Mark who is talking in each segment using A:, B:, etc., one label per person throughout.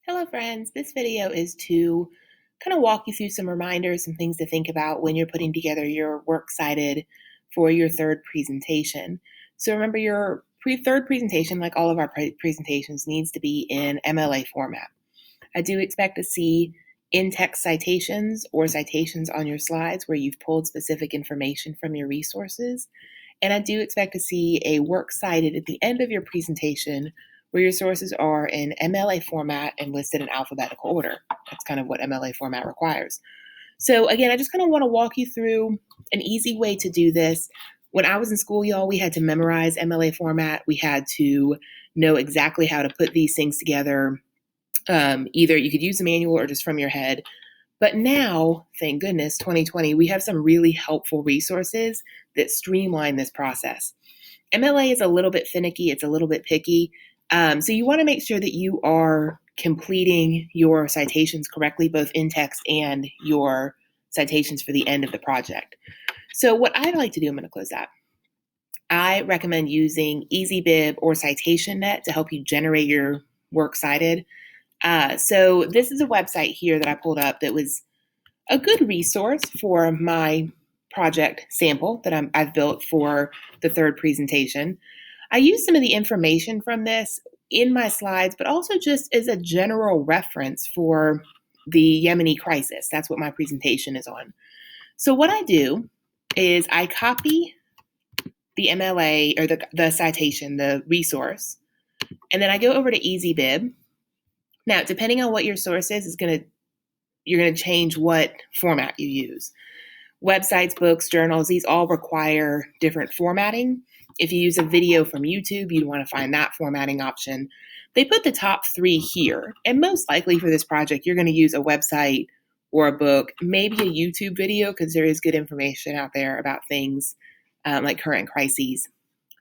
A: Hello friends, this video is to kind of walk you through some reminders and things to think about when you're putting together your works cited for your third presentation. So remember your third presentation, like all of our presentations, needs to be in MLA format. I do expect to see in-text citations or citations on your slides where you've pulled specific information from your resources. And I do expect to see a works cited at the end of your presentation where your sources are in MLA format and listed in alphabetical order. That's kind of what MLA format requires. So again, I just kind of want to walk you through an easy way to do this. When I was in school, y'all, we had to memorize MLA format. We had to know exactly how to put these things together. Either you could use the manual or just from your head. But now, thank goodness, 2020, we have some really helpful resources that streamline this process. MLA is a little bit finicky. It's a little bit picky. So you want to make sure that you are completing your citations correctly, both in text and your citations for the end of the project. So what I like to do, I'm going to close that. I recommend using EasyBib or CitationNet to help you generate your works cited. So this is a website here that I pulled up that was a good resource for my project sample that I've built for the third presentation. I use some of the information from this in my slides, but also just as a general reference for the Yemeni crisis. That's what my presentation is on. So what I do is I copy the MLA or the citation, the resource, and then I go over to EasyBib. Now, depending on what your source is you're going to change what format you use. Websites, books, journals, these all require different formatting. If you use a video from YouTube, you'd want to find that formatting option. They put the top 3 here. And most likely for this project, you're going to use a website or a book, maybe a YouTube video, because there is good information out there about things like current crises.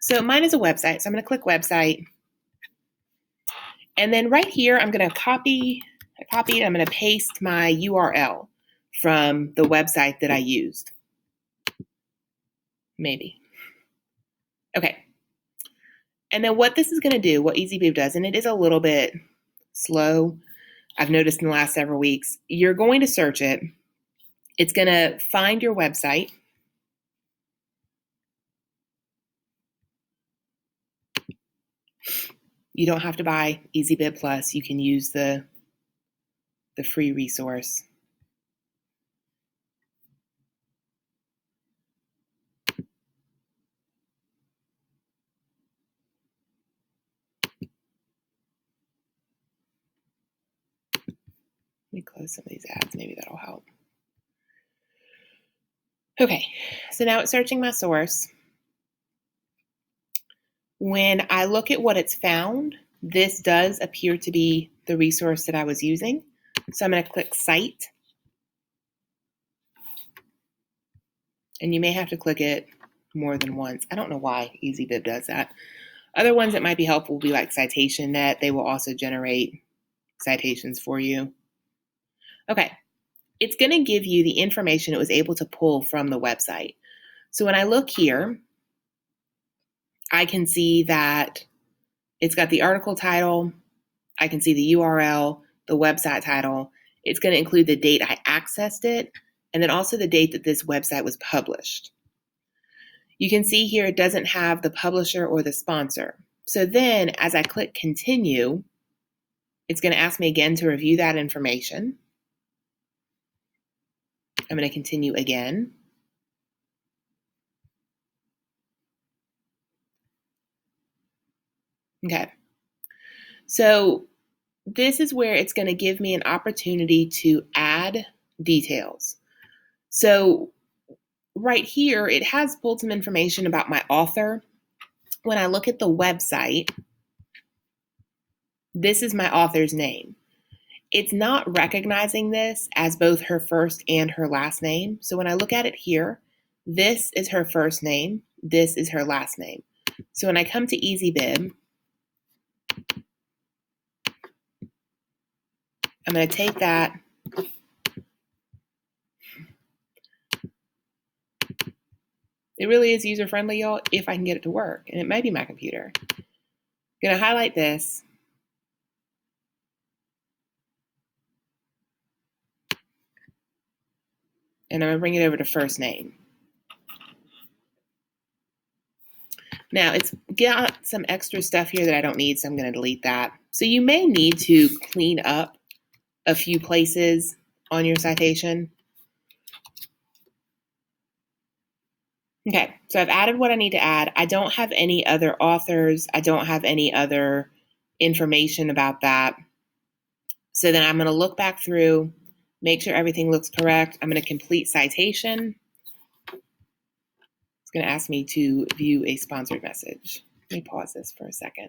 A: So mine is a website. So I'm going to click website. And then right here, I'm going to copy it. I'm going to paste my URL from the website that I used. Maybe. Okay. And then what this is going to do, what EasyBib does, and it is a little bit slow, I've noticed in the last several weeks, you're going to search it. It's going to find your website. You don't have to buy EasyBib Plus. You can use the free resource. Let me close some of these ads. Maybe that'll help. Okay, so now it's searching my source. When I look at what it's found, this does appear to be the resource that I was using. So I'm going to click Cite. And you may have to click it more than once. I don't know why EasyBib does that. Other ones that might be helpful will be like CitationNet. They will also generate citations for you. Okay, it's going to give you the information it was able to pull from the website. So when I look here, I can see that it's got the article title. I can see the URL, the website title. It's going to include the date I accessed it, and then also the date that this website was published. You can see here it doesn't have the publisher or the sponsor. So then as I click continue, it's going to ask me again to review that information. I'm going to continue again. Okay. So this is where it's going to give me an opportunity to add details. So right here, it has pulled some information about my author. When I look at the website, this is my author's name. It's not recognizing this as both her first and her last name. So when I look at it here, this is her first name. This is her last name. So when I come to EasyBib, I'm going to take that. It really is user-friendly, y'all, if I can get it to work. And it might be my computer. I'm going to highlight this. And I'm going to bring it over to first name. Now, it's got some extra stuff here that I don't need, so I'm going to delete that. So you may need to clean up a few places on your citation. Okay, so I've added what I need to add. I don't have any other authors. I don't have any other information about that. So then I'm going to look back through, make sure everything looks correct. I'm going to complete citation. It's going to ask me to view a sponsored message. Let me pause this for a second.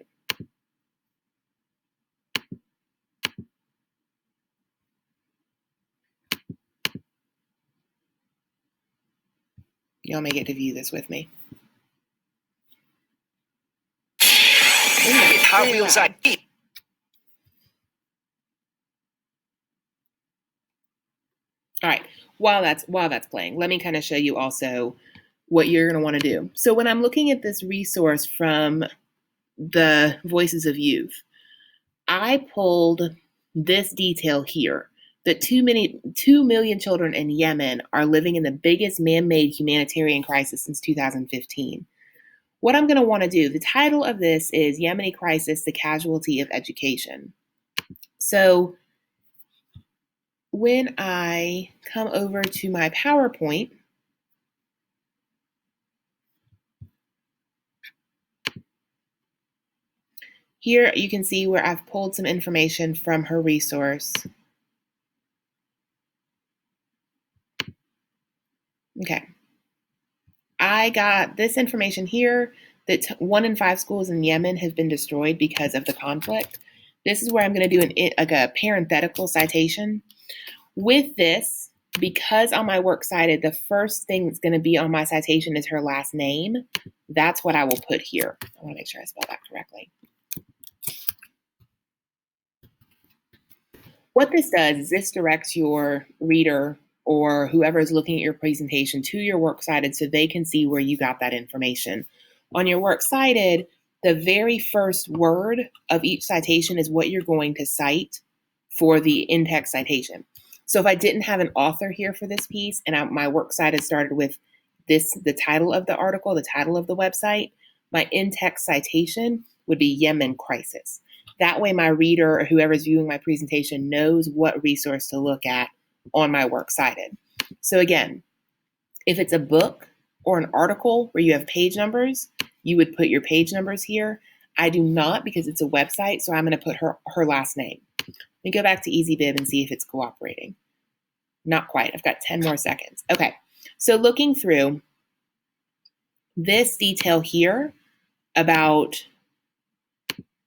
A: Y'all may get to view this with me.
B: Cartwheels on.
A: All right, while that's playing, let me kind of show you also what you're going to want to do. So when I'm looking at this resource from the Voices of Youth, I pulled this detail here, that 2 million children in Yemen are living in the biggest man-made humanitarian crisis since 2015. What I'm going to want to do, the title of this is Yemeni Crisis, the Casualty of Education. So when I come over to my PowerPoint, here you can see where I've pulled some information from her resource. Okay. I got this information here that 1 in 5 schools in Yemen have been destroyed because of the conflict. This is where I'm going to do a parenthetical citation. With this, because on my works cited, the first thing that's going to be on my citation is her last name. That's what I will put here. I want to make sure I spell that correctly. What this does is this directs your reader or whoever is looking at your presentation to your works cited so they can see where you got that information. On your works cited, the very first word of each citation is what you're going to cite for the in-text citation. So if I didn't have an author here for this piece and my works cited started with the title of the article, the title of the website, my in-text citation would be Yemen Crisis. That way my reader or whoever's viewing my presentation knows what resource to look at on my works cited. So again, if it's a book or an article where you have page numbers, you would put your page numbers here. I do not because it's a website, so I'm going to put her last name. Let me go back to EasyBib and see if it's cooperating. Not quite. I've got 10 more seconds. Okay, so looking through this detail here about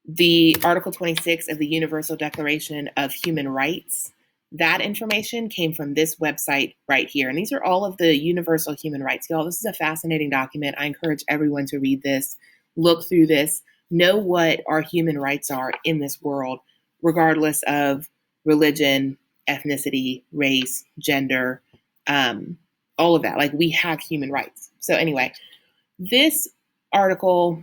A: the Article 26 of the Universal Declaration of Human Rights, that information came from this website right here. And these are all of the universal human rights. Y'all, this is a fascinating document. I encourage everyone to read this, look through this, know what our human rights are in this world, regardless of religion, ethnicity, race, gender, all of that. Like, we have human rights. So anyway, this article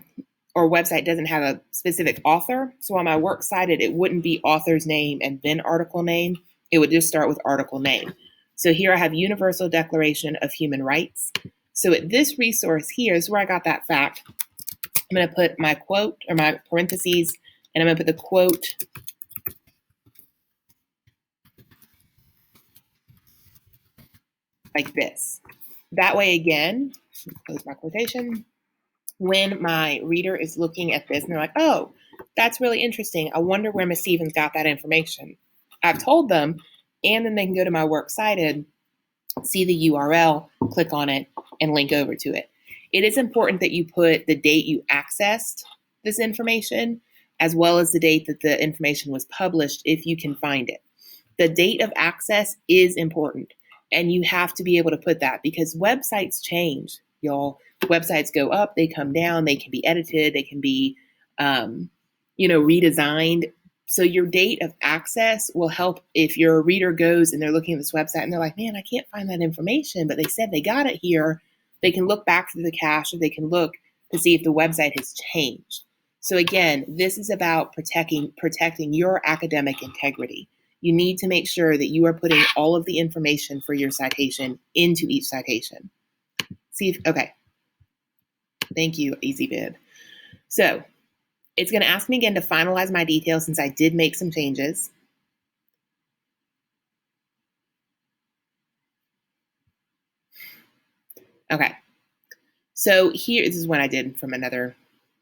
A: or website doesn't have a specific author. So on my works cited, it wouldn't be author's name and then article name. It would just start with article name. So here I have Universal Declaration of Human Rights. So at this resource here is where I got that fact. I'm going to put my quote or my parentheses, and I'm going to put the quote like this. That way, again, close my quotation. When my reader is looking at this and they're like, oh, that's really interesting. I wonder where Ms. Stevens got that information. I've told them, and then they can go to my works cited, see the URL, click on it, and link over to it. It is important that you put the date you accessed this information, as well as the date that the information was published, if you can find it. The date of access is important, and you have to be able to put that because websites change, y'all. Websites go up, they come down, they can be edited, they can be, redesigned. So your date of access will help if your reader goes and they're looking at this website and they're like, man, I can't find that information, but they said they got it here. They can look back through the cache or they can look to see if the website has changed. So again, this is about protecting your academic integrity. you need to make sure that you are putting all of the information for your citation into each citation. Okay. Thank you, EasyBib. So it's going to ask me again to finalize my details since I did make some changes. Okay. So here, this is what I did from another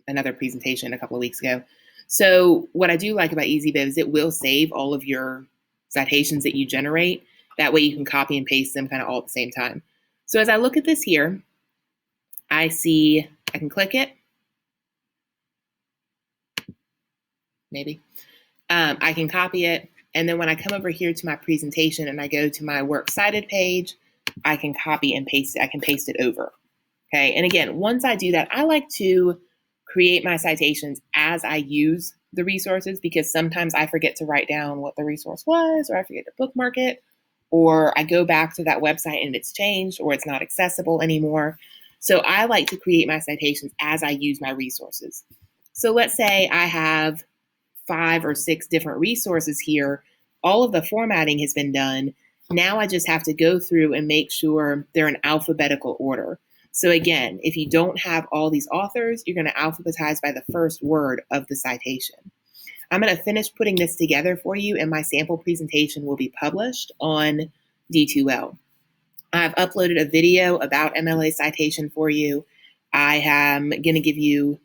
A: presentation a couple of weeks ago. So what I do like about EasyBib is it will save all of your citations that you generate. That way you can copy and paste them kind of all at the same time. So as I look at this here, I see I can click it. Maybe. I can copy it. And then when I come over here to my presentation and I go to my works cited page, I can copy and paste it. I can paste it over. Okay. And again, once I do that, I like to create my citations as I use the resources because sometimes I forget to write down what the resource was, or I forget to bookmark it, or I go back to that website and it's changed or it's not accessible anymore. So I like to create my citations as I use my resources. So let's say I have 5 or 6 different resources here. All of the formatting has been done. Now I just have to go through and make sure they're in alphabetical order. So again, if you don't have all these authors, you're going to alphabetize by the first word of the citation. I'm going to finish putting this together for you, and my sample presentation will be published on D2L. I've uploaded a video about MLA citation for you. I am going to give you,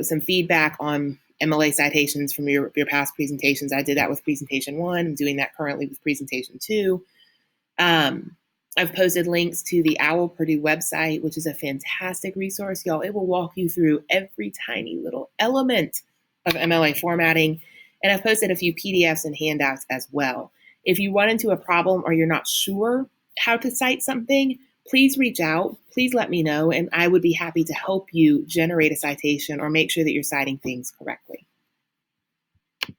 A: some feedback on MLA citations from your past presentations. I did that with presentation 1. I'm doing that currently with presentation 2. I've posted links to the OWL Purdue website, which is a fantastic resource, y'all. It will walk you through every tiny little element of MLA formatting. And I've posted a few PDFs and handouts as well. If you run into a problem or you're not sure how to cite something, please reach out. Please let me know, and I would be happy to help you generate a citation or make sure that you're citing things correctly.